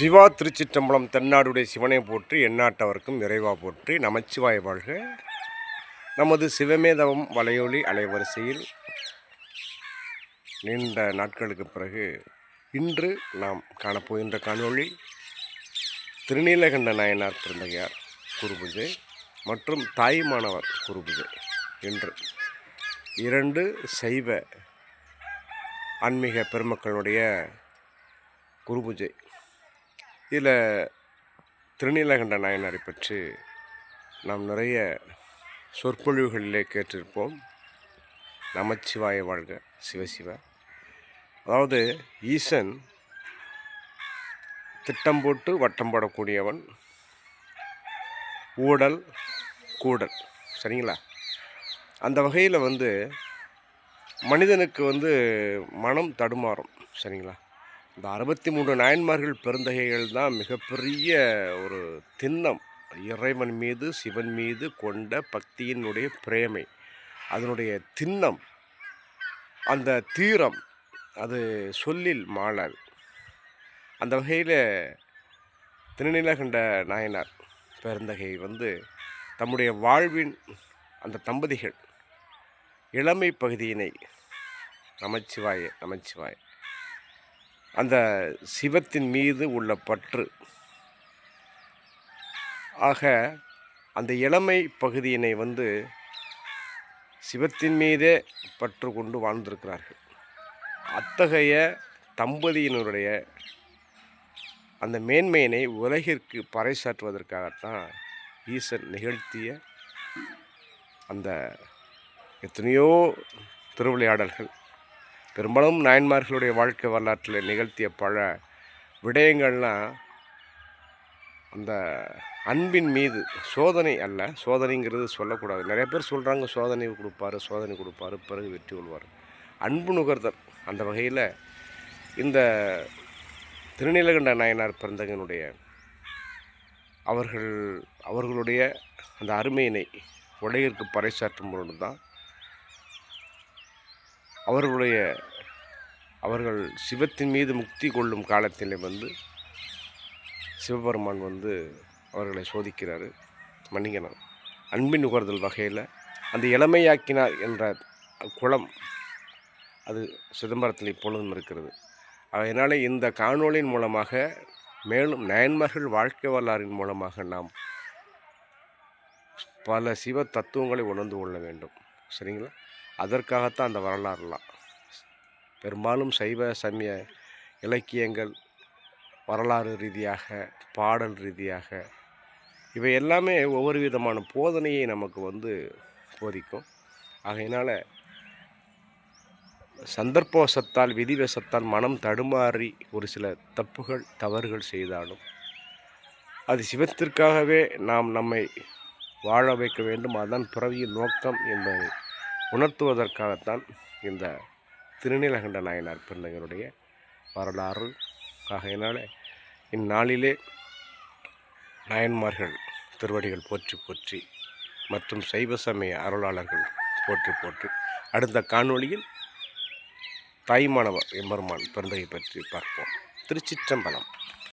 சிவா திருச்சிற்றம்பலம் தென்னாடுடைய சிவனை போற்றி எந்நாட்டவர்க்கும் இறைவா போற்றி நமச்சிவாய வாழ்க. நமது சிவமேதவம் வலையொலி அலைவரிசையில் நீண்ட நாட்களுக்கு பிறகு இன்று நாம் காணப்போகின்ற காணொளி திருநீலகண்ட நாயனார் பிறந்தகையார் குருபூஜை மற்றும் தாய்மானவர் குருபூஜை என்று இரண்டு சைவ ஆன்மீக பெருமக்களுடைய குருபூஜை. இதில் திருநீலகண்ட நாயனாரை பற்றி நாம் நிறைய சொற்பொழிவுகளிலே கேட்டிருப்போம். நமச்சிவாய வாழ்க சிவசிவ. அதாவது ஈசன் திட்டம் போட்டு வட்டம் போடக்கூடியவன், ஊடல் கூடல், சரிங்களா? அந்த வகையில் மனிதனுக்கு மனம் தடுமாறும், சரிங்களா? இந்த 63 நாயன்மார்கள் பெருந்தகைகள் தான் மிகப்பெரிய ஒரு திண்ணம். இறைவன் மீது சிவன் மீது கொண்ட பக்தியினுடைய பிரேமை, அதனுடைய திண்ணம், அந்த தீரம், அது சொல்லில் மாளாது. அந்த வகையில் திருநீலகண்ட நாயனார் பெருந்தகை தம்முடைய வாழ்வின் அந்த தம்பதிகள் இளமை பகுதியினை நமச்சிவாய நமச்சிவாய அந்த சிவத்தின் மீது உள்ள பற்று ஆக அந்த இளமை பகுதியினை சிவத்தின் மீதே பற்று கொண்டு வாழ்ந்திருக்கிறார்கள். அத்தகைய தம்பதியினுடைய அந்த மேன்மையினை உலகிற்கு பறைசாற்றுவதற்காகத்தான் ஈசன் நிகழ்த்திய அந்த எத்தனையோ திருவிளையாடல்கள், பெரும்பாலும் நாயன்மார்களுடைய வாழ்க்கை வரலாற்றில் நிகழ்த்திய பல விடயங்கள்லாம் அந்த அன்பின் மீது சோதனை அல்ல. சோதனைங்கிறது சொல்லக்கூடாது. நிறைய பேர் சொல்கிறாங்க சோதனை கொடுப்பார் பிறகு வெற்றி கொள்வார். அன்பு நுகர்தல். அந்த வகையில் இந்த திருநீலகண்ட நாயனார் பிறந்தகனுடைய அவர்களுடைய அந்த அருமையினை உலகிற்கு பறைசாற்றும் பொழுது தான் அவர்கள் சிவத்தின் மீது முக்தி கொள்ளும் காலத்தில் சிவபெருமான் அவர்களை சோதிக்கிறாரு. மன்னிக்கணும், அன்பின் நுகர்தல் வகையில் அந்த இளமையாக்கினார் என்ற குளம் அது சிதம்பரத்தில் இப்பொழுதும் இருக்கிறது. அதனால் இந்த காணொளியின் மூலமாக மேலும் நாயன்மார்கள் வாழ்க்கை வரலாறின் மூலமாக நாம் பல சிவ தத்துவங்களை உணர்ந்து கொள்ள வேண்டும், சரிங்களா? அதற்காகத்தான் அந்த வரலாறுலாம். பெரும்பாலும் சைவ சமய இலக்கியங்கள் வரலாறு ரீதியாக, பாடல் ரீதியாக இவை எல்லாமே ஒவ்வொரு விதமான போதனையை நமக்கு போதிக்கும். ஆகையினால் சந்தர்ப்பவசத்தால் விதிவசத்தால் மனம் தடுமாறி ஒரு சில தவறுகள் செய்தாலும் அது சிவத்திற்காகவே நாம் நம்மை வாழ வைக்க வேண்டும். அதுதான் பிறவியின் நோக்கம் என்பதை உணர்த்துவதற்காகத்தான் இந்த திருநீலகண்ட நாயனார் பிறந்தகருடைய வரலாறு. ஆகையினால் இந்நாளிலே நாயன்மார்கள் திருவடிகள் போற்றி போற்றி மற்றும் சைவ சமய அருளாளர்கள் போற்றி போற்றி அடுத்த காணொளியில் தாய்மானவர் எம்பெருமான் பிறந்தகை பற்றி பார்ப்போம். திருச்சிற்றம்பலம்.